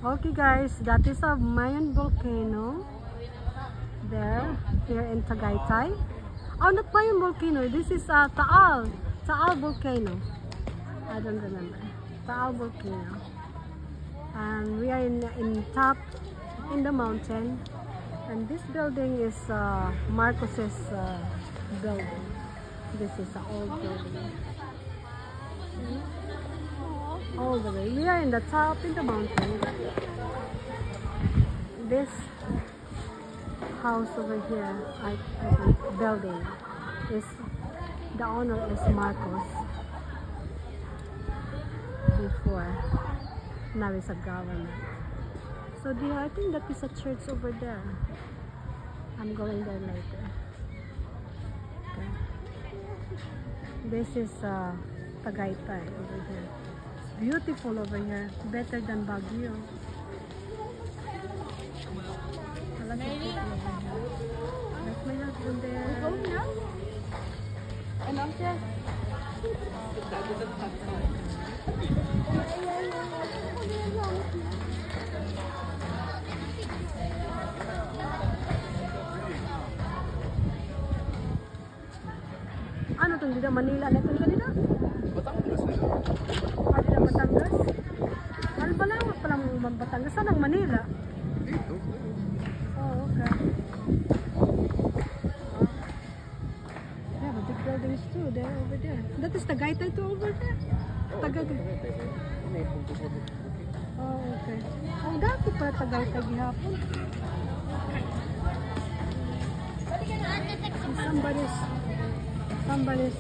Okay guys, that is a Mayon volcano there, here in Tagaytay. Oh, not Mayon volcano, this is Taal volcano. I don't remember. Taal volcano. And we are in top in the mountain. And this building is Marcos's building. This is an old building. All the way. We are in the top in the mountain. This house over here, I think, building, is the owner is Marcos. Before, now it's a government. So I think that is a church over there. I'm going there later. Okay. This is Tagaytay over here. It's beautiful over here. Better than Baguio. That's my husband there. And I'm there. Ano itong dito? Manila? Ano itong dito? Batangas nila. Ano dito? Batangas? Ano ba lang? Palang Batangas? Saan ang Manila? Dito. Oh, okay. Yeah, but big buildings too. They're over there. That is Tagaytay too over there. Tagaytay. Oh, okay. Oh, dati pala Tagaytay gihapon. Somebody's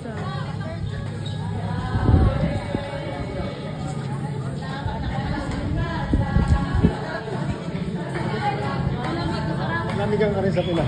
Namigang ka rin sa pila.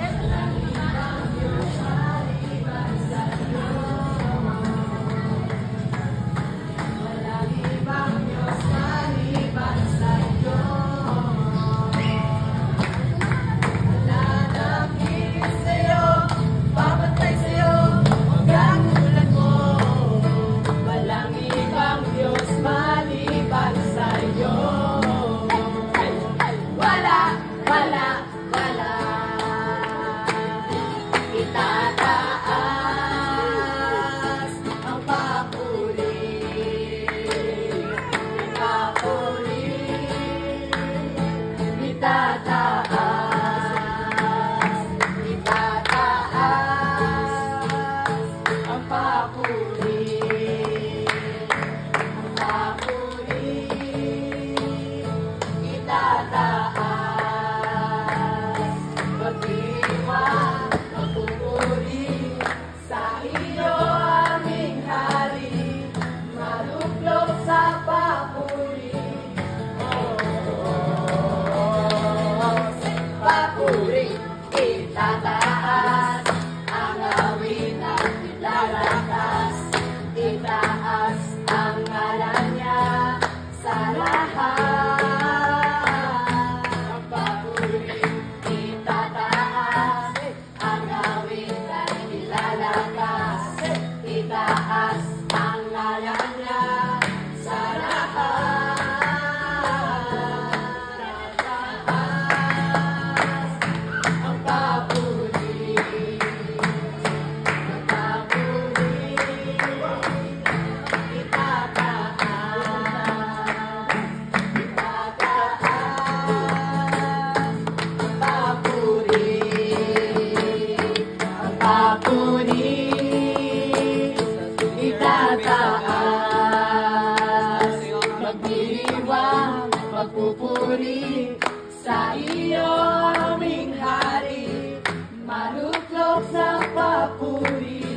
Magpupuri sa iyo aming hari, maluklok sa papuri,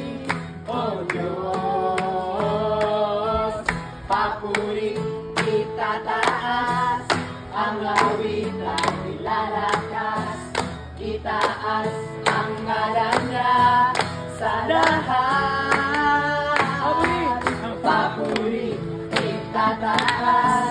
O Diyos. Papuri itataas, ang awit ay ilalakas, itaas ang ngalan niya sa lahat. Papuri itataas,